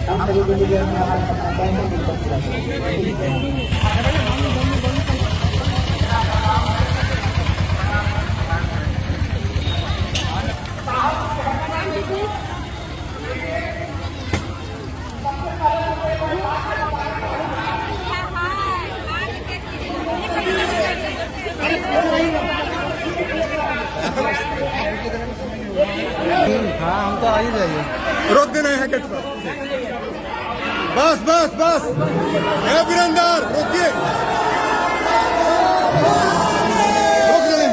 हम सभी के लिए हमारा हाँ हम तो आ ही जाइए। रोक देना है कट पर। बस बस बस है वीरेंद्र, रोकिए, रोक देना है।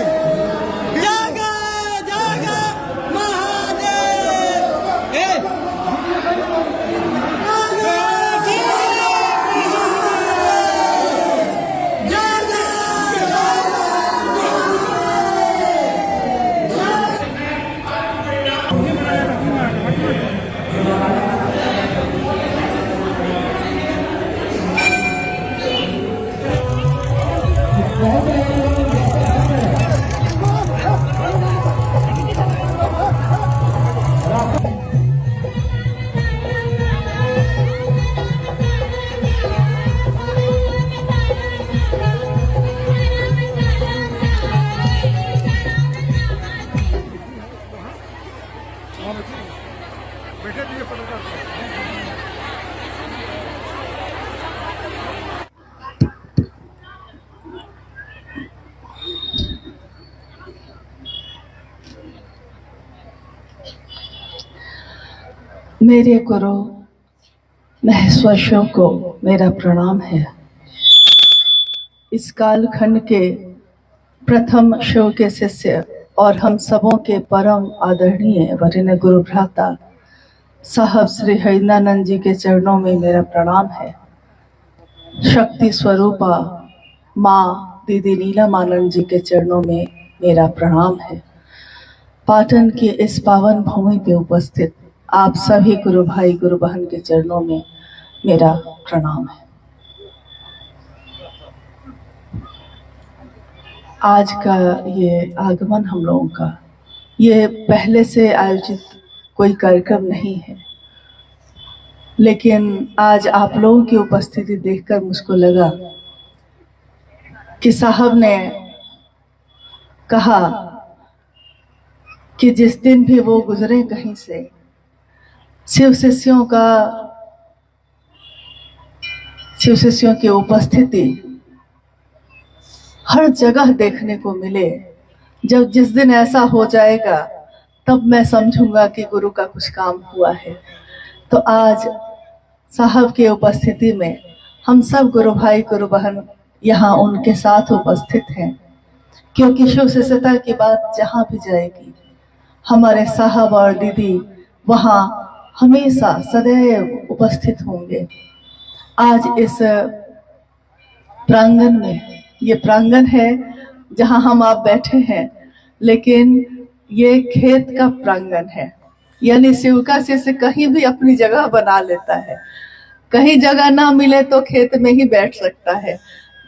बैठे थे पत्रकार। मेरे गुरु महेश्वर को मेरा प्रणाम है। इस कालखंड के प्रथम शिव के शिष्य और हम सबों के परम आदरणीय वरिष्ठ गुरु भ्राता साहब श्री हरिनानंद जी के चरणों में मेरा प्रणाम है। शक्ति स्वरूपा माँ दीदी नीलमानंद जी के चरणों में मेरा प्रणाम है। पाटन की इस पावन भूमि पे उपस्थित आप सभी गुरु भाई गुरु बहन के चरणों में मेरा प्रणाम है। आज का ये आगमन हम लोगों का ये पहले से आयोजित कोई कार्यक्रम नहीं है, लेकिन आज आप लोगों की उपस्थिति देखकर मुझको लगा कि साहब ने कहा कि जिस दिन भी वो गुजरे कहीं से शिव शिष्यों की उपस्थिति हर जगह देखने को मिले। जब जिस दिन ऐसा हो जाएगा तब मैं समझूंगा कि गुरु का कुछ काम हुआ है। तो आज साहब की उपस्थिति में हम सब गुरु भाई गुरु बहन यहाँ उनके साथ उपस्थित हैं, क्योंकि शिव शिष्यता की बात जहाँ भी जाएगी हमारे साहब और दीदी वहाँ हमेशा सदैव उपस्थित होंगे। आज इस प्रांगण में, ये प्रांगण है जहाँ हम आप बैठे हैं, लेकिन ये खेत का प्रांगण है। यानी शिव का शिष्य कहीं भी अपनी जगह बना लेता है, कहीं जगह ना मिले तो खेत में ही बैठ सकता है।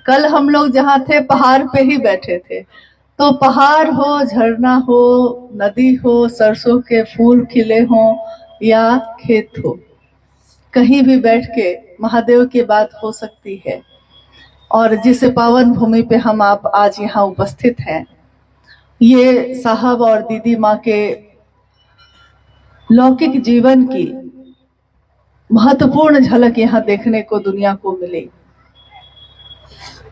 कल हम लोग जहाँ थे पहाड़ पे ही बैठे थे, तो पहाड़ हो, झरना हो, नदी हो, सरसों के फूल खिले हों या खेत हो, कहीं भी बैठ के महादेव की बात हो सकती है। और जिस पावन भूमि पे हम आप आज यहाँ उपस्थित हैं, ये साहब और दीदी माँ के लौकिक जीवन की महत्वपूर्ण झलक यहाँ देखने को दुनिया को मिली।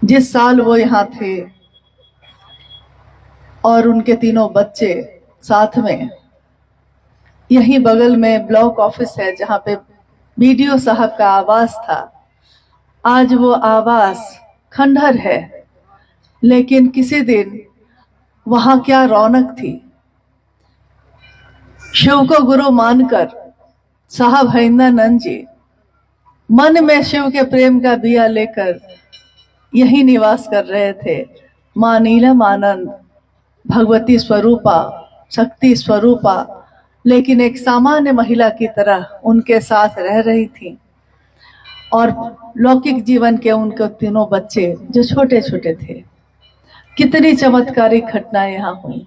जिस साल वो यहाँ थे और उनके तीनों बच्चे साथ में, यहीं बगल में ब्लॉक ऑफिस है जहाँ पे बीडीओ साहब का आवास था। आज वो आवास खंडहर है, लेकिन किसी दिन वहां क्या रौनक थी। शिव को गुरु मानकर साहब हरिनानंद जी मन में शिव के प्रेम का दिया लेकर यही निवास कर रहे थे। माँ नीलमानंद भगवती स्वरूपा, शक्ति स्वरूपा, लेकिन एक सामान्य महिला की तरह उनके साथ रह रही थी। और लौकिक जीवन के उनके तीनों बच्चे जो छोटे छोटे थे। कितनी चमत्कारिक घटनाएं यहाँ हुई।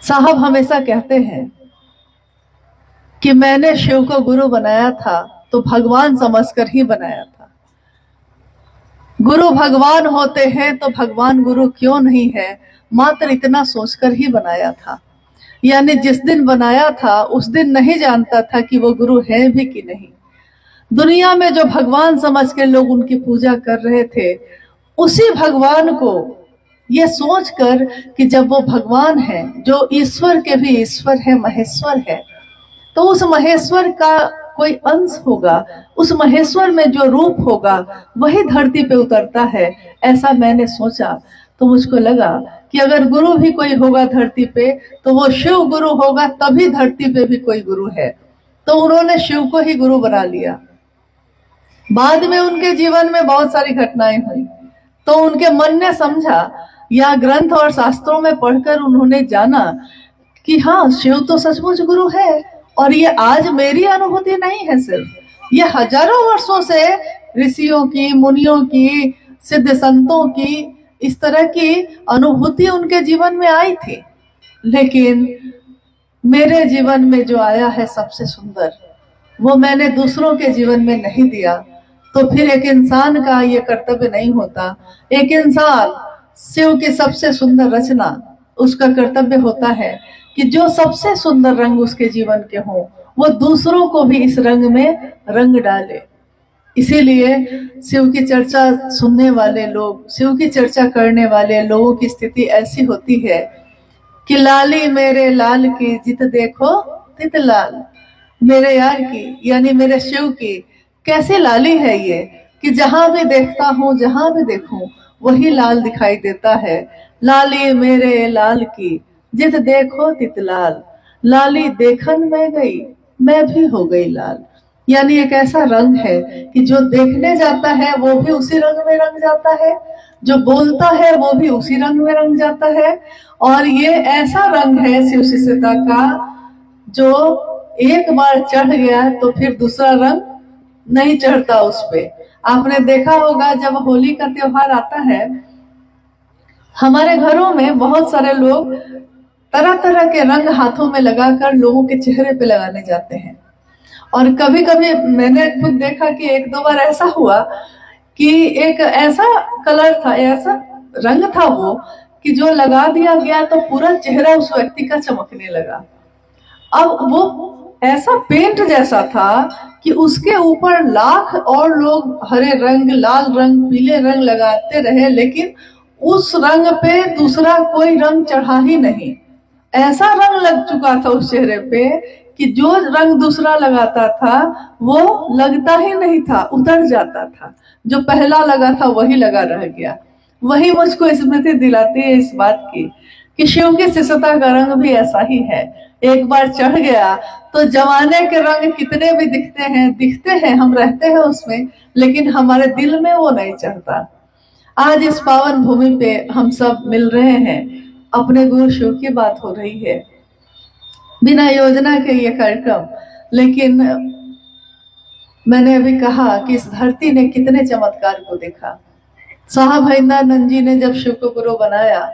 साहब हमेशा कहते हैं कि मैंने शिव को गुरु बनाया था तो भगवान समझकर ही बनाया था। गुरु भगवान होते हैं तो भगवान गुरु क्यों नहीं है, मात्र इतना सोचकर ही बनाया था। यानी जिस दिन बनाया था उस दिन नहीं जानता था कि वो गुरु है भी कि नहीं। दुनिया में जो भगवान समझ के लोग उनकी पूजा कर रहे थे, उसी भगवान को ये सोचकर कि जब वो भगवान है, जो ईश्वर के भी ईश्वर है, महेश्वर है, तो उस महेश्वर का कोई अंश होगा, उस महेश्वर में जो रूप होगा वही धरती पे उतरता है। ऐसा मैंने सोचा तो मुझको लगा कि अगर गुरु भी कोई होगा धरती पे तो वो शिव गुरु होगा, तभी धरती पे भी कोई गुरु है। तो उन्होंने शिव को ही गुरु बना लिया। बाद में उनके जीवन में बहुत सारी घटनाएं हुई, तो उनके मन ने समझा या ग्रंथ और शास्त्रों में पढ़कर उन्होंने जाना कि हाँ, शिव तो सचमुच गुरु है। और ये आज मेरी अनुभूति नहीं है, सिर्फ ये हजारों वर्षों से ऋषियों की, मुनियों की, सिद्ध संतों की इस तरह की अनुभूति उनके जीवन में आई थी। लेकिन मेरे जीवन में जो आया है सबसे सुंदर, वो मैंने दूसरों के जीवन में नहीं दिया। तो फिर एक इंसान का ये कर्तव्य नहीं होता। एक इंसान शिव की सबसे सुंदर रचना, उसका कर्तव्य होता है कि जो सबसे सुंदर रंग उसके जीवन के हों, वो दूसरों को भी इस रंग में रंग डाले। इसीलिए शिव की चर्चा सुनने वाले लोग, शिव की चर्चा करने वाले लोगों की स्थिति ऐसी होती है कि लाली मेरे लाल की जित देखो तित लाल। मेरे यार की यानी मेरे शिव की कैसी लाली है ये कि जहां भी देखता हूँ, जहां भी देखूं वही लाल दिखाई देता है। लाली मेरे लाल की जित देखो तित लाल, लाली देखन में गई मैं भी हो गई लाल। यानी एक ऐसा रंग है कि जो देखने जाता है वो भी उसी रंग में रंग जाता है, जो बोलता है वो भी उसी रंग में रंग जाता है। और ये ऐसा रंग है शिव शिष्यता का जो एक बार चढ़ गया तो फिर दूसरा रंग नहीं चढ़ता उस पे। आपने देखा होगा जब होली का त्योहार आता है, हमारे घरों में बहुत सारे लोग तरह तरह के रंग हाथों में लगाकर लोगों के चेहरे पे लगाने जाते हैं। और कभी कभी मैंने खुद देखा कि एक दो बार ऐसा हुआ कि एक ऐसा कलर था, ऐसा रंग था वो कि जो लगा दिया गया तो पूरा चेहरा उस व्यक्ति का चमकने लगा। अब वो ऐसा पेंट जैसा था कि उसके ऊपर लाख और लोग हरे रंग, लाल रंग, पीले रंग लगाते रहे, लेकिन उस रंग पे दूसरा कोई रंग चढ़ा ही नहीं। ऐसा रंग लग चुका था उस चेहरे पे कि जो रंग दूसरा लगाता था वो लगता ही नहीं था, उतर जाता था। जो पहला लगा था वही लगा रह गया। वही मुझको स्मृति दिलाती है इस बात की कि शिव की शिष्यता का रंग भी ऐसा ही है। एक बार चढ़ गया तो जमाने के रंग कितने भी दिखते हैं, हम रहते हैं उसमें, लेकिन हमारे दिल में वो नहीं चढ़ता। आज इस पावन भूमि पे हम सब मिल रहे हैं, अपने गुरु शिव की बात हो रही है, बिना योजना के ये कार्यक्रम। लेकिन मैंने अभी कहा कि इस धरती ने कितने चमत्कार को देखा। साहब हरिंदरानंद जी ने जब शिव को गुरु बनाया,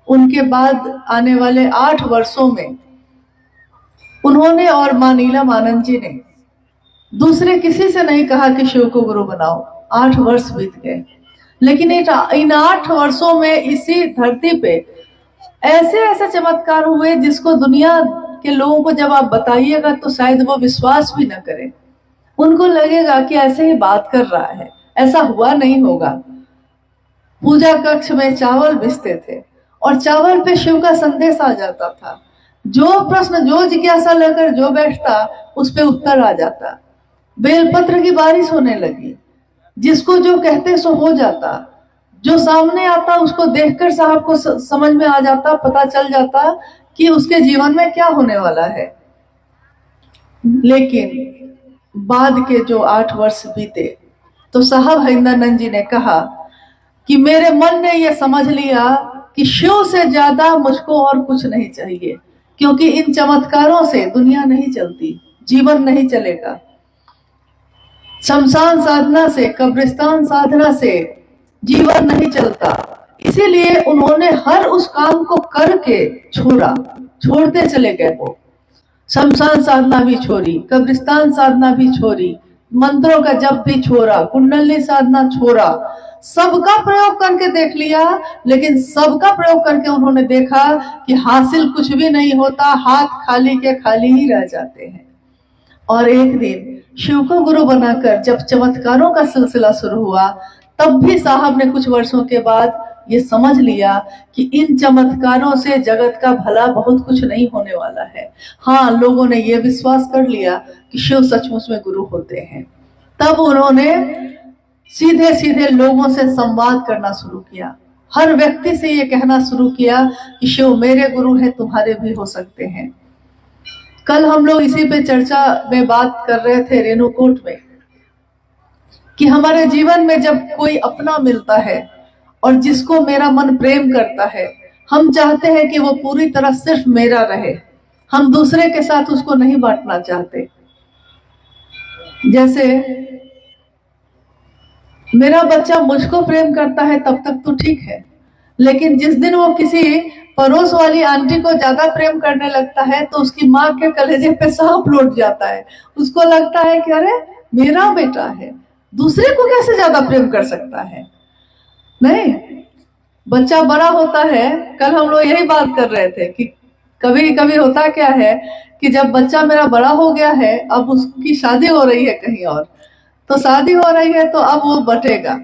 उनके बाद आने वाले 8 वर्षों में उन्होंने और मां नीलम आनंद जी ने दूसरे किसी से नहीं कहा कि शिव को गुरु बनाओ। 8 वर्ष बीत गए, लेकिन इन 8 वर्षों में इसी धरती पे ऐसे ऐसे चमत्कार हुए जिसको दुनिया के लोगों को जब आप बताइएगा तो शायद वो विश्वास भी न करें। उनको लगेगा कि ऐसे ही बात कर रहा है, ऐसा हुआ नहीं होगा। पूजा कक्ष में चावल बिछते थे और चावल पे शिव का संदेश आ जाता था। जो प्रश्न, जो जिज्ञासा लेकर जो बैठता उस पे उत्तर आ जाता। बेलपत्र की बारिश होने लगी, जिसको जो कहते सो हो जाता। जो सामने आता उसको देखकर साहब को समझ में आ जाता, पता चल जाता कि उसके जीवन में क्या होने वाला है। लेकिन बाद के जो 8 वर्ष बीते तो साहब हरिंदरानंद जी ने कहा कि मेरे मन ने यह समझ लिया कि शिव से ज्यादा मुझको और कुछ नहीं चाहिए, क्योंकि इन चमत्कारों से दुनिया नहीं चलती, जीवन नहीं चलेगा। शमशान साधना से, कब्रिस्तान साधना से जीवन नहीं चलता। इसीलिए उन्होंने हर उस काम को करके छोड़ते चले गए। वो शमशान साधना भी छोड़ी, कब्रिस्तान साधना भी छोड़ी, मंत्रों का जप भी छोड़ा, कुंडली साधना छोड़ा, सबका प्रयोग करके देख लिया। लेकिन सबका प्रयोग करके उन्होंने देखा कि हासिल कुछ भी नहीं होता, हाथ खाली के खाली ही रह जाते हैं। और एक दिन शिव को गुरु बनाकर जब चमत्कारों का सिलसिला शुरू हुआ, तब भी साहब ने कुछ वर्षों के बाद ये समझ लिया कि इन चमत्कारों से जगत का भला बहुत कुछ नहीं होने वाला है। हाँ, लोगों ने ये विश्वास कर लिया कि शिव सचमुच में गुरु होते हैं। तब उन्होंने सीधे सीधे लोगों से संवाद करना शुरू किया, हर व्यक्ति से ये कहना शुरू किया कि शिव मेरे गुरु हैं, तुम्हारे भी हो सकते हैं। कल हम लोग इसी पे चर्चा में बात कर रहे थे रेणुकूट में, कि हमारे जीवन में जब कोई अपना मिलता है और जिसको मेरा मन प्रेम करता है, हम चाहते हैं कि वो पूरी तरह सिर्फ मेरा रहे, हम दूसरे के साथ उसको नहीं बांटना चाहते। जैसे मेरा बच्चा मुझको प्रेम करता है तब तक तो ठीक है, लेकिन जिस दिन वो किसी पड़ोस वाली आंटी को ज्यादा प्रेम करने लगता है तो उसकी माँ के कलेजे पे सांप लौट जाता है। उसको लगता है कि अरे मेरा बेटा है, दूसरे को कैसे ज्यादा प्रेम कर सकता है। नहीं, बच्चा बड़ा होता है। कल हम लोग यही बात कर रहे थे कि कभी कभी होता क्या है कि जब बच्चा मेरा बड़ा हो गया है, अब उसकी शादी हो रही है कहीं और, तो शादी हो रही है तो अब वो बटेगा।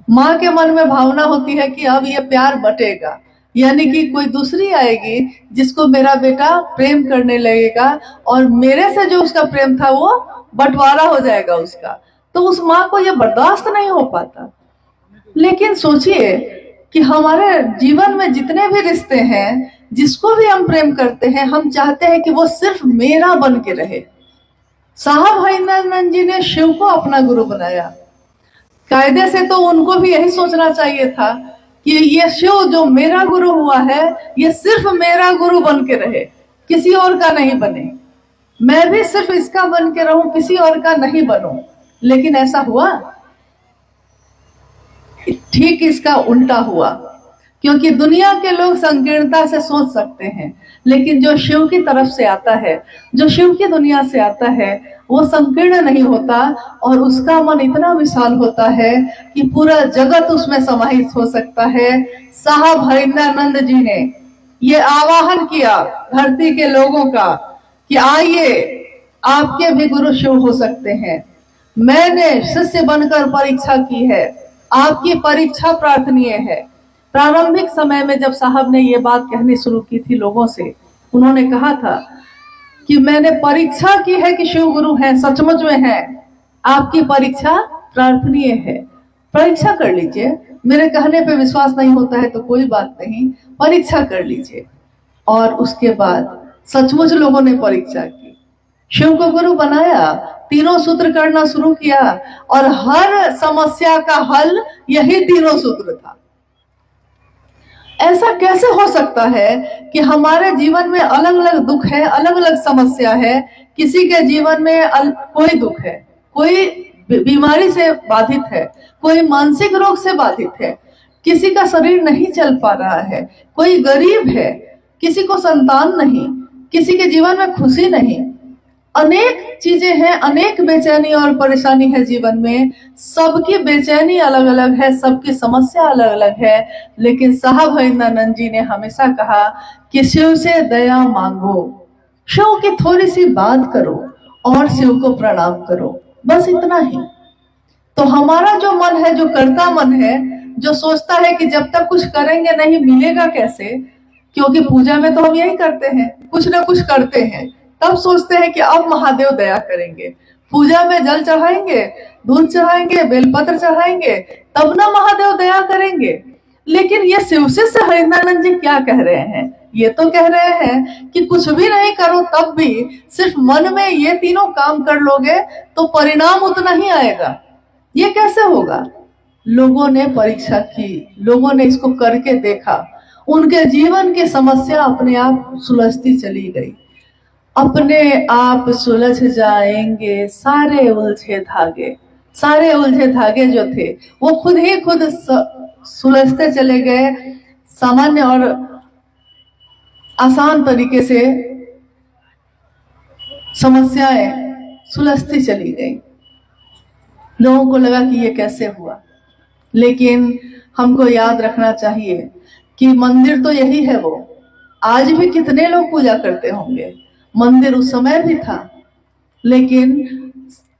माँ के मन में भावना होती है कि अब ये प्यार बटेगा, यानी कि कोई दूसरी आएगी जिसको मेरा बेटा प्रेम करने लगेगा और मेरे से जो उसका प्रेम था वो बंटवारा हो जाएगा उसका। तो उस माँ को ये बर्दाश्त नहीं हो पाता। लेकिन सोचिए कि हमारे जीवन में जितने भी रिश्ते हैं, जिसको भी हम प्रेम करते हैं, हम चाहते हैं कि वो सिर्फ मेरा बन के रहे। साहब हरिनानंद जी ने शिव को अपना गुरु बनाया। कायदे से तो उनको भी यही सोचना चाहिए था कि ये शिव जो मेरा गुरु हुआ है, ये सिर्फ मेरा गुरु बन के रहे, किसी और का नहीं बने। मैं भी सिर्फ इसका बन के रहूं, किसी और का नहीं बनूं। लेकिन ऐसा हुआ? ठीक इसका उल्टा हुआ, क्योंकि दुनिया के लोग संकीर्णता से सोच सकते हैं, लेकिन जो शिव की तरफ से आता है, जो शिव की दुनिया से आता है, वो संकीर्ण नहीं होता और उसका मन इतना विशाल होता है कि पूरा जगत उसमें समाहित हो सकता है। साहब हरिनानंद जी ने ये आवाहन किया धरती के लोगों का कि आइए, आपके भी गुरु शिव हो सकते हैं। मैंने शिष्य बनकर परीक्षा की है, आपकी परीक्षा प्रार्थनीय है। प्रारंभिक समय में जब साहब ने ये बात कहनी शुरू की थी लोगों से, उन्होंने कहा था कि मैंने परीक्षा की है कि शिव गुरु हैं, सचमुच में है, आपकी परीक्षा प्रार्थनीय है, परीक्षा कर लीजिए। मेरे कहने पे विश्वास नहीं होता है तो कोई बात नहीं, परीक्षा कर लीजिए। और उसके बाद सचमुच लोगों ने परीक्षा की, शिव को गुरु बनाया, तीनों सूत्र करना शुरू किया और हर समस्या का हल यही तीनों सूत्र था। ऐसा कैसे हो सकता है कि हमारे जीवन में अलग अलग दुख है, अलग अलग समस्या है। किसी के जीवन में कोई दुख है, कोई बीमारी से बाधित है, कोई मानसिक रोग से बाधित है, किसी का शरीर नहीं चल पा रहा है, कोई गरीब है, किसी को संतान नहीं, किसी के जीवन में खुशी नहीं, अनेक चीजें हैं, अनेक बेचैनी और परेशानी है जीवन में। सबकी बेचैनी अलग अलग है, सबकी समस्या अलग अलग है। लेकिन साहब हरिनानंद जी ने हमेशा कहा कि शिव से दया मांगो, शिव की थोड़ी सी बात करो और शिव को प्रणाम करो, बस इतना ही। तो हमारा जो मन है, जो करता मन है, जो सोचता है कि जब तक कुछ करेंगे नहीं मिलेगा कैसे, क्योंकि पूजा में तो हम यही करते हैं, कुछ ना कुछ करते हैं, तब सोचते हैं कि अब महादेव दया करेंगे। पूजा में जल चढ़ाएंगे, दूध चढ़ाएंगे, बेलपत्र चढ़ाएंगे, तब ना महादेव दया करेंगे। लेकिन ये शिव से हरिनानंद जी क्या कह रहे हैं? ये तो कह रहे हैं कि कुछ भी नहीं करो तब भी सिर्फ मन में ये तीनों काम कर लोगे तो परिणाम उतना ही आएगा। ये कैसे होगा? लोगों ने परीक्षा की, लोगों ने इसको करके देखा, उनके जीवन की समस्या अपने आप सुलझती चली गई। अपने आप सुलझ जाएंगे सारे उलझे धागे। सारे उलझे धागे जो थे वो खुद ही खुद सुलझते चले गए, सामान्य और आसान तरीके से समस्याएं सुलझती चली गई। लोगों को लगा कि ये कैसे हुआ, लेकिन हमको याद रखना चाहिए कि मंदिर तो यही है वो। आज भी कितने लोग पूजा करते होंगे, मंदिर उस समय भी था, लेकिन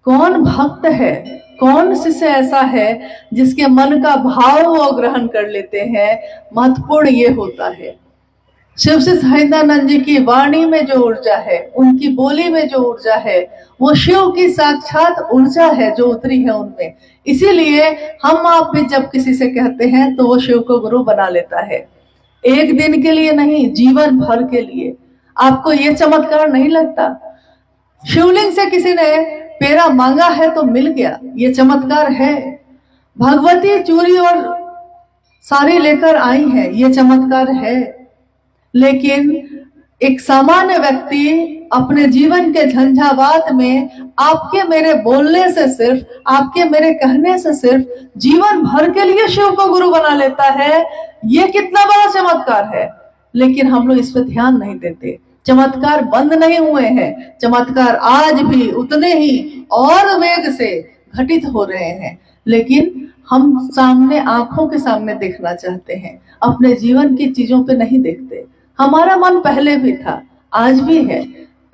कौन भक्त है, कौन शिष्य ऐसा है जिसके मन का भाव वो ग्रहण कर लेते हैं, महत्वपूर्ण ये होता है। शिव से सहिदानंद जी की वाणी में जो ऊर्जा है, उनकी बोली में जो ऊर्जा है, वो शिव की साक्षात ऊर्जा है जो उतरी है उनमें। इसीलिए हम आप भी जब किसी से कहते हैं तो वो शिव को गुरु बना लेता है। एक दिन के लिए नहीं, जीवन भर के लिए। आपको ये चमत्कार नहीं लगता? शिवलिंग से किसी ने पेड़ा मांगा है तो मिल गया, ये चमत्कार है। भगवती चूड़ी और साड़ी लेकर आई है, ये चमत्कार है। लेकिन एक सामान्य व्यक्ति अपने जीवन के झंझावात में आपके मेरे बोलने से, सिर्फ आपके मेरे कहने से सिर्फ जीवन भर के लिए शिव को गुरु बना लेता है। ये कितना बड़ा चमत्कार है, लेकिन हम लोग इस पर ध्यान नहीं देते। चमत्कार बंद नहीं हुए हैं, चमत्कार आज भी उतने ही और वेग से घटित हो रहे हैं, लेकिन हम सामने, आंखों के सामने देखना चाहते हैं, अपने जीवन की चीजों पे नहीं देखते। हमारा मन पहले भी था, आज भी है।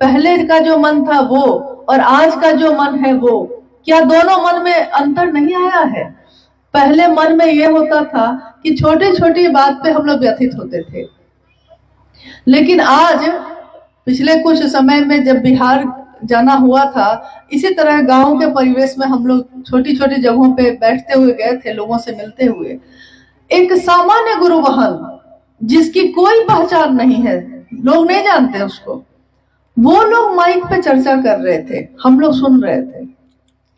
पहले का जो मन था वो और आज का जो मन है वो, क्या दोनों मन में अंतर नहीं आया है? पहले मन में ये होता था कि छोटी छोटी बात पे हम लोग व्यथित होते थे, लेकिन आज पिछले कुछ समय में जब बिहार जाना हुआ था, इसी तरह गांव के परिवेश में हम लोग छोटी छोटी जगहों पे बैठते हुए गए थे, लोगों से मिलते हुए। एक सामान्य गुरु बहन जिसकी कोई पहचान नहीं है, लोग नहीं जानते उसको, वो लोग माइक पे चर्चा कर रहे थे, हम लोग सुन रहे थे।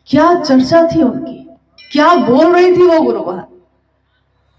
क्या चर्चा थी उनकी, क्या बोल रही थी वो गुरु बहन।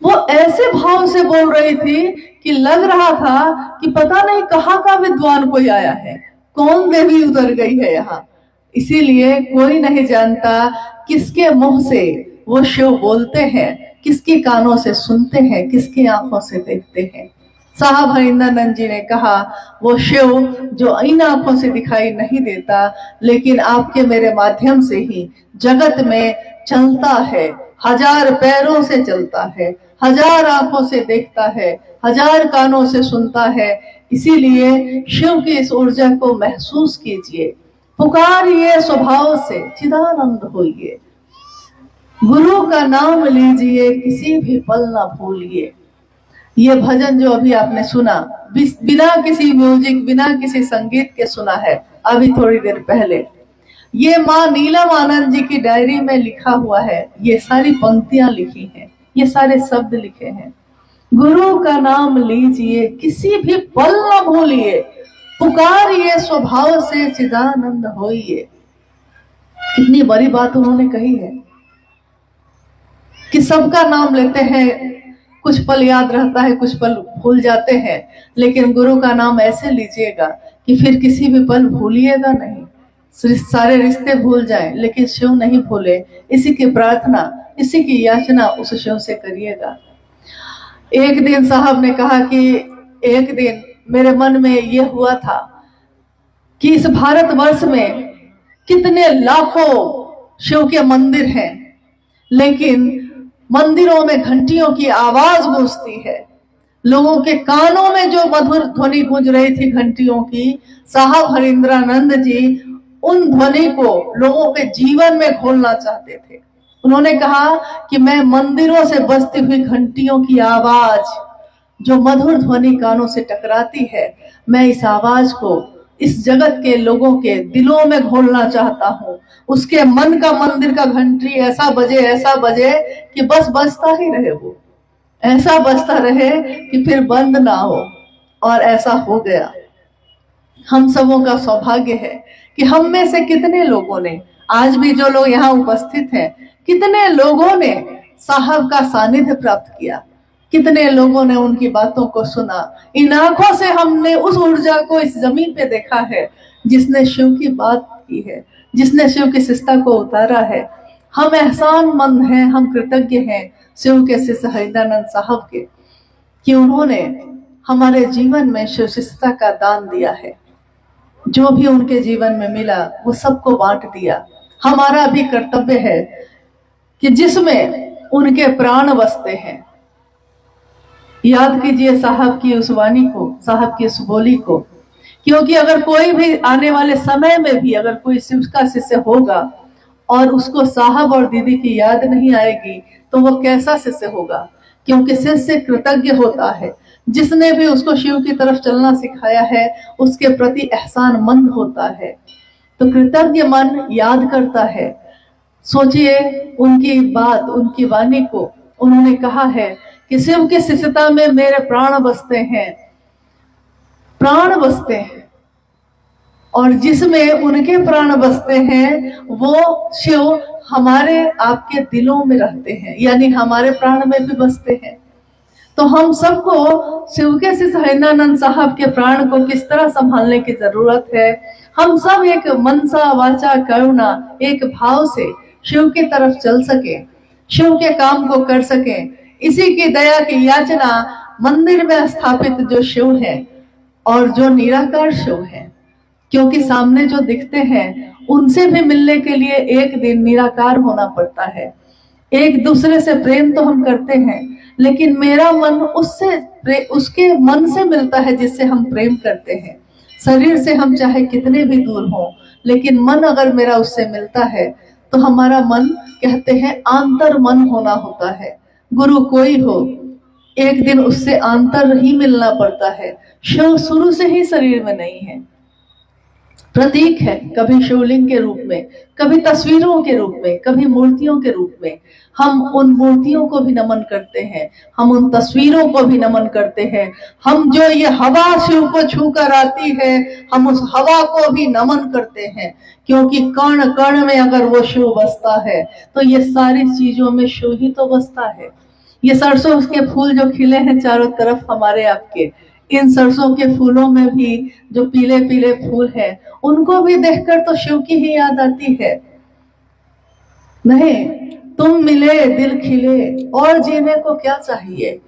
वो ऐसे भाव से बोल रही थी कि लग रहा था कि पता नहीं कहाँ का विद्वान कोई आया है, कौन देवी उतर गई है यहाँ। इसीलिए कोई नहीं जानता किसके मुंह से वो शिव बोलते हैं, किसके कानों से सुनते हैं, किसकी आंखों से देखते हैं। साहब हरिंद्रानंद जी ने कहा, वो शिव जो इन आंखों से दिखाई नहीं देता, लेकिन आपके मेरे माध्यम से ही जगत में चलता है, हजार पैरों से चलता है, हजार आंखों से देखता है, हजार कानों से सुनता है। इसीलिए शिव की इस ऊर्जा को महसूस कीजिए, पुकारिए स्वभाव से, चिदानंद होइए, गुरु का नाम लीजिए, किसी भी पल ना भूलिए। ये भजन जो अभी आपने सुना, बिना किसी म्यूजिक, बिना किसी संगीत के सुना है अभी थोड़ी देर पहले, ये माँ नीलम आनंद जी की डायरी में लिखा हुआ है। ये सारी पंक्तियां लिखी हैं, ये सारे शब्द लिखे हैं। गुरु का नाम लीजिए, किसी भी पल न भूलिए, पुकारिए स्वभाव से, चिदानंद होइए। कितनी बड़ी बात उन्होंने कही है कि सबका नाम लेते हैं, कुछ पल याद रहता है, कुछ पल भूल जाते हैं, लेकिन गुरु का नाम ऐसे लीजिएगा कि फिर किसी भी पल भूलिएगा नहीं। सारे रिश्ते भूल जाएं, लेकिन शिव नहीं भूले। इसी की प्रार्थना, इसी की याचना उस शिव से करिएगा। एक दिन साहब ने कहा कि एक दिन मेरे मन में ये हुआ था कि इस भारतवर्ष में कितने लाखों शिव के मंदिर हैं, लेकिन मंदिरों में घंटियों की आवाज गूंजती है। लोगों के कानों में जो मधुर ध्वनि गूंज रही थी घंटियों की, साहब हरिंद्रानंद जी उन ध्वनि को लोगों के जीवन में घोलना चाहते थे। उन्होंने कहा कि मैं मंदिरों से बजती हुई घंटियों की आवाज, जो मधुर ध्वनि कानों से टकराती है, मैं इस आवाज को इस जगत के लोगों के दिलों में घोलना चाहता हूँ। उसके मन का मंदिर का घंटी ऐसा बजे कि बस बजता ही रहे, वो ऐसा बजता रहे कि फिर बंद ना हो। और ऐसा हो गया। हम सबों का सौभाग्य है कि हम में से कितने लोगों ने, आज भी जो लोग यहाँ उपस्थित हैं, कितने लोगों ने साहब का सानिध्य प्राप्त किया, कितने लोगों ने उनकी बातों को सुना। इन आंखों से हमने उस ऊर्जा को इस जमीन पे देखा है जिसने शिव की बात की है, जिसने शिव की शिष्टता को उतारा है। हम एहसानमंद हैं, हम कृतज्ञ हैं शिव के शिष्य हरिंद्रानंद साहब के, कि उन्होंने हमारे जीवन में शिव शिष्टता का दान दिया है। जो भी उनके जीवन में मिला वो सबको बांट दिया। हमारा भी कर्तव्य है कि जिसमें उनके प्राण बसते हैं, याद कीजिए साहब की उस वाणी को, साहब की उस बोली को। क्योंकि अगर कोई भी आने वाले समय में भी अगर कोई शिव का शिष्य होगा और उसको साहब और दीदी की याद नहीं आएगी तो वो कैसा शिष्य होगा? क्योंकि शिष्य कृतज्ञ होता है, जिसने भी उसको शिव की तरफ चलना सिखाया है उसके प्रति एहसान मंद होता है, तो कृतज्ञ मन याद करता है। सोचिए उनकी बात, उनकी वाणी को, उन्होंने कहा है कि शिव की शिष्यता में मेरे प्राण बसते हैं, प्राण बसते हैं, और जिसमें उनके प्राण बसते हैं वो शिव हमारे आपके दिलों में रहते हैं, यानी हमारे प्राण में भी बसते हैं। तो हम सबको शिव के शिष्य हरिनानंद साहब के प्राण को किस तरह संभालने की जरूरत है। हम सब एक मनसा वाचा करुणा, एक भाव से शिव की तरफ चल सके, शिव के काम को कर सके। इसी की दया की याचना मंदिर में स्थापित जो शिव है और जो निराकार शिव है, क्योंकि सामने जो दिखते हैं उनसे भी मिलने के लिए एक दिन निराकार होना पड़ता है। एक दूसरे से प्रेम तो हम करते हैं, लेकिन मेरा मन उसके मन से मिलता है जिससे हम प्रेम करते हैं। शरीर से हम चाहे कितने भी दूर हों, लेकिन मन अगर मेरा उससे मिलता है तो हमारा मन, कहते हैं, आंतर मन होना होता है। गुरु कोई हो, एक दिन उससे आंतर ही मिलना पड़ता है। शिव शुरू से ही शरीर में नहीं है, प्रतीक है, कभी शिवलिंग के रूप में, कभी तस्वीरों के रूप में, कभी मूर्तियों के रूप में। हम उन मूर्तियों को भी नमन करते हैं, हम उन तस्वीरों को भी नमन करते हैं। हम जो ये हवा शिव को छू कर आती है, हम उस हवा को भी नमन करते हैं, क्योंकि कण कण में अगर वो शिव बसता है तो ये सारी चीजों में शिव ही तो बसता है। ये सरसों के फूल जो खिले हैं चारों तरफ हमारे आपके, इन सरसों के फूलों में भी जो पीले पीले फूल हैं, उनको भी देखकर तो शिव की ही याद आती है। नहीं, तुम मिले दिल खिले और जीने को क्या चाहिए।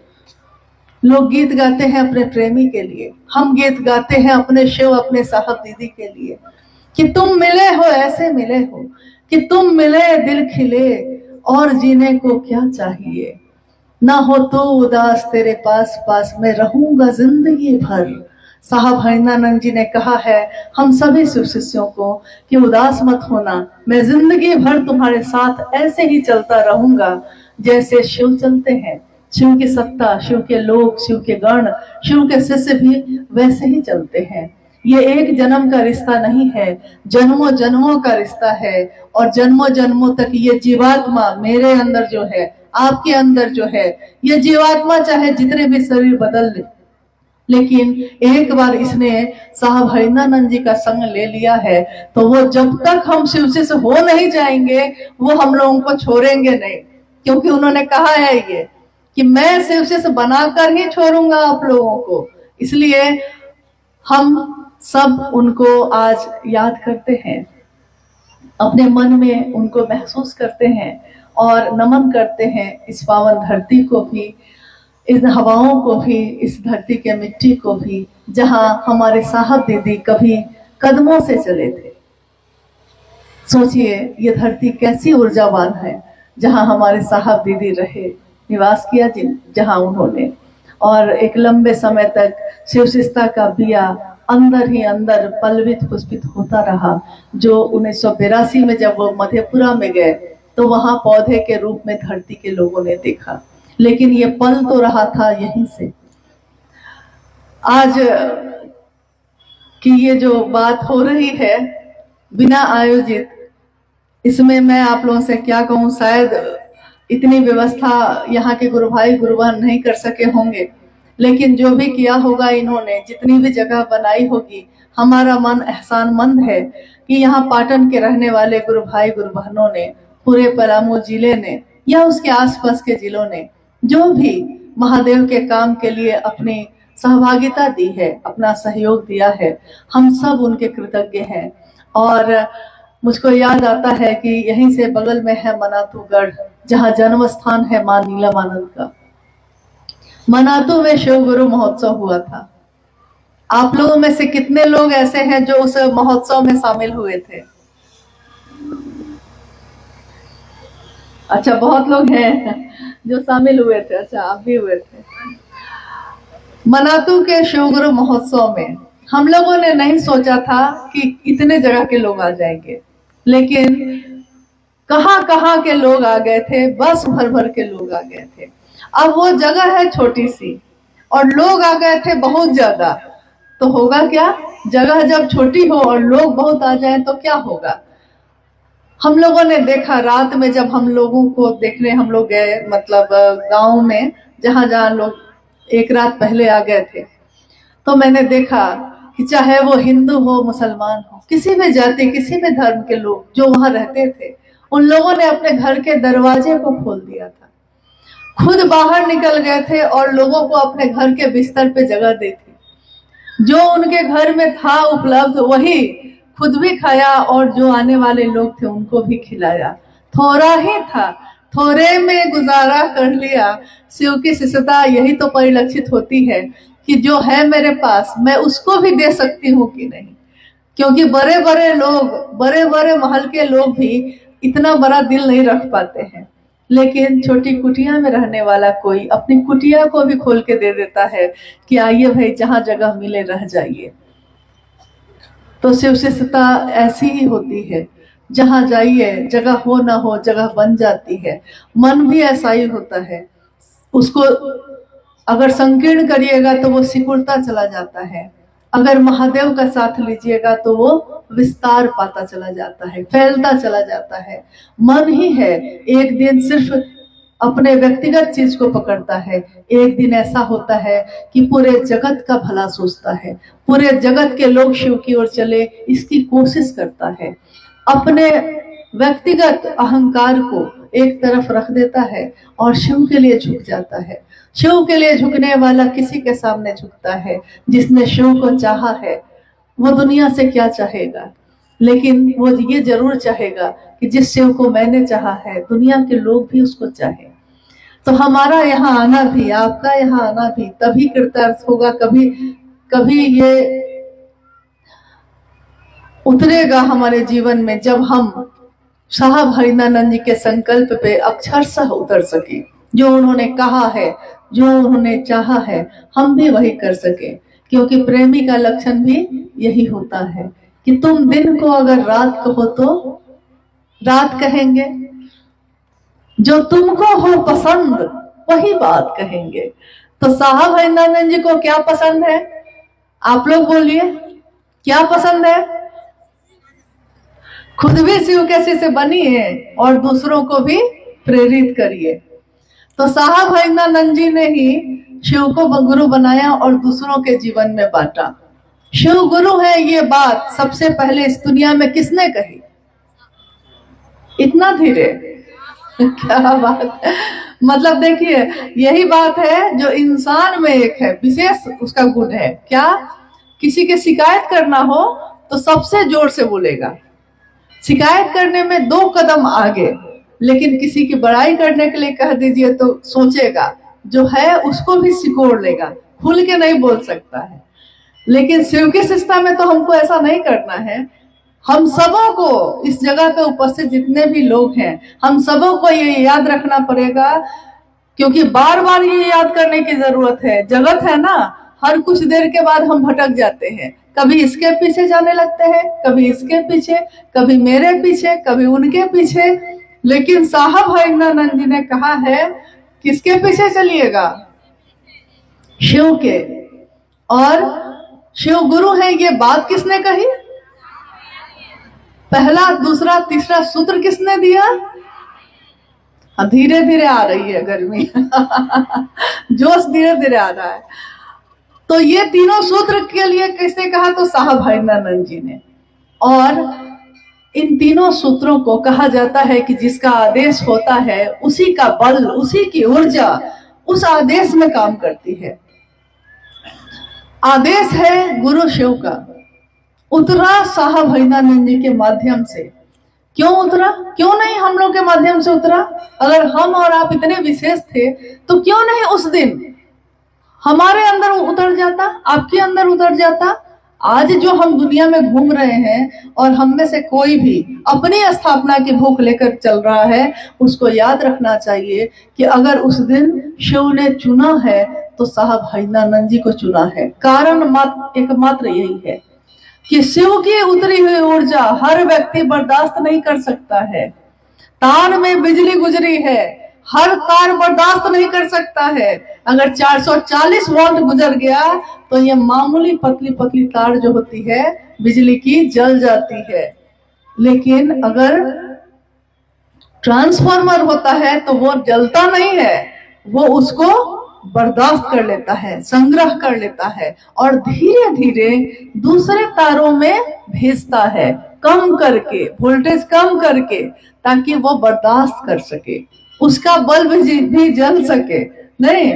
लोग गीत गाते हैं अपने प्रेमी के लिए, हम गीत गाते हैं अपने शिव, अपने साहब दीदी के लिए, कि तुम मिले हो, ऐसे मिले हो कि तुम मिले दिल खिले और जीने को क्या चाहिए। ना हो तो उदास तेरे पास पास मैं रहूंगा जिंदगी भर। साहब हरिनानंद जी ने कहा है हम सभी शिव शिष्यों को कि उदास मत होना, मैं जिंदगी भर तुम्हारे साथ ऐसे ही चलता रहूंगा जैसे शिव चलते हैं। शिव की सत्ता, शिव के लोग, शिव के गण, शिव के शिष्य भी वैसे ही चलते हैं। ये एक जन्म का रिश्ता नहीं है, जन्मों जन्मों का रिश्ता है, और जन्मों जन्मों तक ये जीवात्मा मेरे अंदर जो है, आपके अंदर जो है, ये जीवात्मा चाहे जितने भी शरीर बदल ले, लेकिन एक बार इसने साहब हरिनानंद जी का संग ले लिया है तो वो जब तक हम शिव से हो नहीं जाएंगे वो हम लोगों को छोड़ेंगे नहीं। क्योंकि उन्होंने कहा है ये कि मैं शिव से बनाकर ही छोड़ूंगा आप लोगों को। इसलिए हम सब उनको आज याद करते हैं, अपने मन में उनको महसूस करते हैं और नमन करते हैं इस पावन धरती को भी, इन हवाओं को भी, इस धरती के मिट्टी को भी, जहां हमारे साहब दीदी कभी कदमों से चले थे। सोचिए ये धरती कैसी ऊर्जावान है, जहां हमारे साहब दीदी रहे, निवास किया जहां उन्होंने, और एक लंबे समय तक शिवशिष्टता का बिया अंदर ही अंदर पल्वित पुष्पित होता रहा। जो 1982 में जब वो मधेपुरा में गए तो वहां पौधे के रूप में धरती के लोगों ने देखा, लेकिन ये पल तो रहा था यहीं से। आज की ये जो बात हो रही है बिना आयोजित, इसमें मैं आप लोगों से क्या कहूँ, शायद इतनी व्यवस्था यहाँ के गुरु भाई गुरु बहन नहीं कर सके होंगे, लेकिन जो भी किया होगा इन्होंने, जितनी भी जगह बनाई होगी, हमारा मन एहसानमंद है कि यहाँ पाटन के रहने वाले गुरु भाई गुरु बहनों ने, पूरे पलामू जिले ने या उसके आसपास के जिलों ने जो भी महादेव के काम के लिए अपनी सहभागिता दी है, अपना सहयोग दिया है, हम सब उनके कृतज्ञ हैं। और मुझको याद आता है कि यहीं से बगल में है मनातूगढ़, जहाँ जन्म स्थान है मां नीलम आनंद का। मनातू में शिव गुरु महोत्सव हुआ था आप लोगों में से कितने लोग ऐसे हैं जो उस महोत्सव में शामिल हुए थे? अच्छा, बहुत लोग हैं जो शामिल हुए थे। अच्छा, आप भी हुए थे। मनातू के शिवगुरु महोत्सव में हम लोगों ने नहीं सोचा था कि इतने जगह के लोग आ जाएंगे, लेकिन कहाँ कहाँ के लोग आ गए थे, बस भर भर के लोग आ गए थे। अब वो जगह है छोटी सी और लोग आ गए थे बहुत ज्यादा, तो होगा क्या? जगह जब छोटी हो और लोग बहुत आ जाए तो क्या होगा? हम लोगों ने देखा रात में, जब हम लोगों को देखने हम लोग गए, मतलब गांव में जहां जहां लोग एक रात पहले आ गए थे, तो मैंने देखा कि चाहे वो हिंदू हो, मुसलमान हो, किसी भी जाति किसी भी धर्म के लोग जो वहां रहते थे, उन लोगों ने अपने घर के दरवाजे को खोल दिया था, खुद बाहर निकल गए थे और लोगों को अपने घर के बिस्तर पे जगह दी थी। जो उनके घर में था उपलब्ध वही खुद भी खाया और जो आने वाले लोग थे उनको भी खिलाया। थोड़ा ही था, थोड़े में गुजारा कर लिया। शिव की शिष्यता यही तो परिलक्षित होती है कि जो है मेरे पास मैं उसको भी दे सकती हूँ कि नहीं। क्योंकि बड़े बड़े लोग, बड़े बड़े महल के लोग भी इतना बड़ा दिल नहीं रख पाते हैं, लेकिन छोटी कुटिया में रहने वाला कोई अपनी कुटिया को भी खोल के दे देता है कि आइए भाई, जहां जगह मिले रह जाइए। तो शिव शिष्यता ऐसी ही होती है, जहां जाइए जगह हो ना हो जगह बन जाती है। मन भी ऐसा ही होता है, उसको अगर संकीर्ण करिएगा तो वो सिकुड़ता चला जाता है, अगर महादेव का साथ लीजिएगा तो वो विस्तार पाता चला जाता है, फैलता चला जाता है। मन ही है, एक दिन सिर्फ अपने व्यक्तिगत चीज को पकड़ता है, एक दिन ऐसा होता है कि पूरे जगत का भला सोचता है, पूरे जगत के लोग शिव की ओर चले इसकी कोशिश करता है, अपने व्यक्तिगत अहंकार को एक तरफ रख देता है और शिव के लिए झुक जाता है। शिव के लिए झुकने वाला किसी के सामने झुकता है। जिसने शिव को चाहा है वो दुनिया से क्या चाहेगा, लेकिन वो ये जरूर चाहेगा कि जिस शिव को मैंने चाहा है दुनिया के लोग भी उसको चाहे। तो हमारा यहाँ आना भी, आपका यहाँ आना भी तभी कृतार्थ होगा, कभी कभी ये उतरेगा हमारे जीवन में जब हम साहब हरिनानंद जी के संकल्प पे अक्षरशः उतर सके। जो उन्होंने कहा है, जो उन्होंने चाहा है, हम भी वही कर सके। क्योंकि प्रेमी का लक्षण भी यही होता है कि तुम दिन को अगर रात कहो तो रात कहेंगे, जो तुमको हो पसंद वही बात कहेंगे। तो साहब हरिनानंद जी को क्या पसंद है? आप लोग बोलिए, क्या पसंद है? खुद भी शिव के शिष्य बनिए और दूसरों को भी प्रेरित करिए। तो साहब हरिनानंद जी ने ही शिव को गुरु बनाया और दूसरों के जीवन में बांटा। शिव गुरु है ये बात सबसे पहले इस दुनिया में किसने कही? इतना धीरे क्या बात है। मतलब देखिए, यही बात है जो इंसान में एक है, विशेष उसका गुण है। क्या? किसी के शिकायत करना हो तो सबसे जोर से बोलेगा, शिकायत करने में 2 कदम आगे, लेकिन किसी की बड़ाई करने के लिए कह दीजिए तो सोचेगा, जो है उसको भी सिकोड़ लेगा, खुल के नहीं बोल सकता है। लेकिन शिव की शिष्यता में तो हमको ऐसा नहीं करना है। हम सबों को, इस जगह पे उपस्थित जितने भी लोग हैं, हम सबों को ये याद रखना पड़ेगा, क्योंकि बार बार ये याद करने की जरूरत है। जगत है ना, हर कुछ देर के बाद हम भटक जाते हैं, कभी इसके पीछे जाने लगते हैं, कभी इसके पीछे, कभी मेरे पीछे, कभी उनके पीछे। लेकिन साहब हरिनानंद जी ने कहा है किसके पीछे चलिएगा? शिव के। और शिव गुरु है ये बात किसने कही? पहला, दूसरा, तीसरा सूत्र किसने दिया? धीरे धीरे आ रही है गर्मी जोश धीरे धीरे आ रहा है। तो ये तीनों सूत्र के लिए किसने कहा? तो साहब हरिनानंद जी ने। और इन तीनों सूत्रों को कहा जाता है कि जिसका आदेश होता है उसी का बल, उसी की ऊर्जा उस आदेश में काम करती है। आदेश है गुरु शिव का, उतरा साहब हरिनानंद जी के माध्यम से। क्यों उतरा? क्यों नहीं हम लोग के माध्यम से उतरा? अगर हम और आप इतने विशेष थे तो क्यों नहीं उस दिन हमारे अंदर उतर जाता, आपके अंदर उतर जाता। आज जो हम दुनिया में घूम रहे हैं और हम में से कोई भी अपनी स्थापना की भूख लेकर चल रहा है, उसको याद रखना चाहिए कि अगर उस दिन शिव ने चुना है तो साहब हरिनानंद जी को चुना है। कारण एकमात्र यही है कि शिव की उतरी हुई ऊर्जा हर व्यक्ति बर्दाश्त नहीं कर सकता है। तार में बिजली गुजरी है, हर तार बर्दाश्त नहीं कर सकता है। अगर 440 वोल्ट गुजर गया तो ये मामूली पतली पतली तार जो होती है बिजली की जल जाती है। लेकिन अगर ट्रांसफार्मर होता है तो वो जलता नहीं है, वो उसको बर्दाश्त कर लेता है, संग्रह कर लेता है और धीरे धीरे दूसरे तारों में भेजता है, कम करके, वोल्टेज कम करके, ताकि वो बर्दाश्त कर सके, उसका बल्ब भी जल सके। नहीं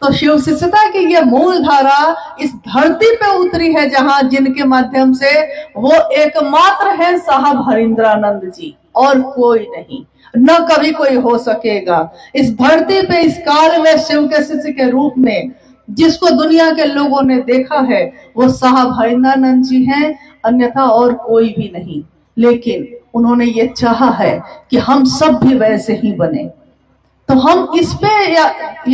तो शिव शिष्यता की ये मूल धारा इस धरती पे उतरी है, जहां जिनके माध्यम से वो एकमात्र है साहब हरिंद्रानंद जी, और कोई नहीं, न कभी कोई हो सकेगा। इस धरती पे इस काल में शिव के शिष्य के रूप में जिसको दुनिया के लोगों ने देखा है वो साहब हरिंद्रानंद जी हैं, अन्यथा और कोई भी नहीं। लेकिन उन्होंने ये चाहा है कि हम सब भी वैसे ही बने। तो हम इस पे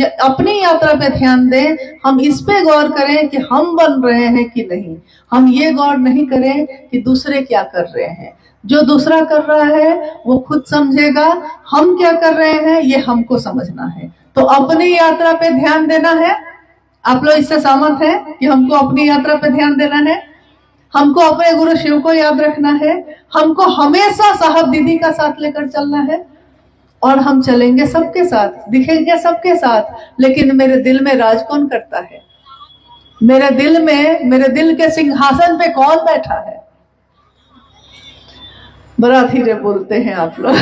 अपनी यात्रा पे ध्यान दें, हम इस पे गौर करें कि हम बन रहे हैं कि नहीं। हम ये गौर नहीं करें कि दूसरे क्या कर रहे हैं। जो दूसरा कर रहा है वो खुद समझेगा, हम क्या कर रहे हैं ये हमको समझना है। तो अपनी यात्रा पे ध्यान देना है। आप लोग इससे सहमत हैं कि हमको अपनी यात्रा पे ध्यान देना है, हमको अपने गुरु शिव को याद रखना है, हमको हमेशा साहब दीदी का साथ लेकर चलना है, और हम चलेंगे सबके साथ, दिखेंगे सबके साथ, लेकिन मेरे दिल में राज कौन करता है? मेरे दिल में, मेरे दिल के सिंहासन पे कौन बैठा है? बड़ा धीरे बोलते हैं आप लोग।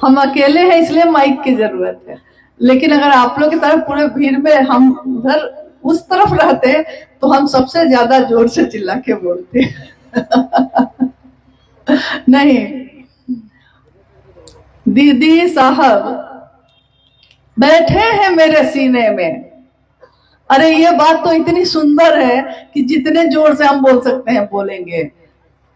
हम अकेले हैं इसलिए माइक की जरूरत है, लेकिन अगर आप लोग की तरफ पूरे भीड़ में हम उधर उस तरफ रहते तो हम सबसे ज्यादा जोर से चिल्ला के बोलते। नहीं, दीदी साहब बैठे हैं मेरे सीने में। अरे ये बात तो इतनी सुंदर है कि जितने जोर से हम बोल सकते हैं बोलेंगे।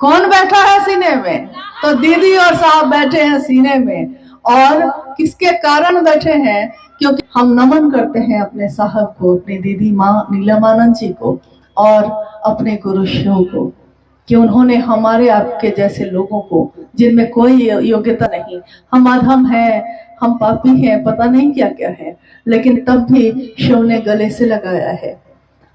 कौन बैठा है सीने में? तो दीदी और साहब बैठे हैं सीने में। और किसके कारण बैठे हैं? क्योंकि हम नमन करते हैं अपने साहब को, अपनी दीदी माँ नीलमानंद जी को और अपने गुरु शिव को, कि उन्होंने हमारे आपके जैसे लोगों को, जिनमें कोई योग्यता नहीं, हम अधम हैं, हम पापी हैं, पता नहीं क्या क्या है, लेकिन तब भी शिव ने गले से लगाया है।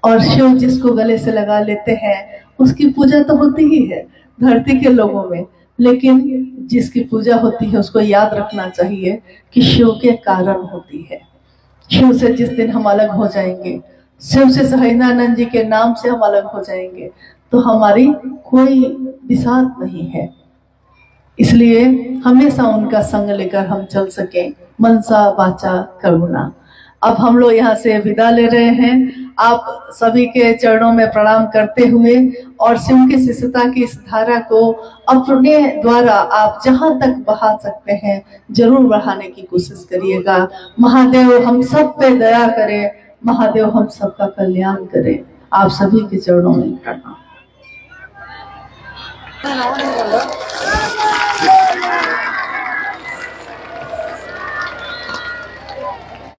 और शिव जिसको गले से लगा लेते हैं उसकी पूजा तो होती ही है धरती के लोगों में, लेकिन जिसकी पूजा होती है उसको याद रखना चाहिए कि शिव के कारण होती है। शिव से जिस दिन हम अलग हो जाएंगे, शिव से हरिनानंद जी के नाम से हम अलग हो जाएंगे, तो हमारी कोई बिसात नहीं है। इसलिए हमेशा उनका संग लेकर हम चल सके, मनसा वाचा करुणा। अब हम लोग यहाँ से विदा ले रहे हैं। आप सभी के चरणों में प्रणाम करते हुए और शिव की शिष्यता की इस धारा को अपने द्वारा आप जहाँ तक बढ़ा सकते हैं जरूर बढ़ाने की कोशिश करिएगा। महादेव हम सब पे दया करे, महादेव हम सबका कल्याण करे। आप सभी के चरणों में प्रणाम।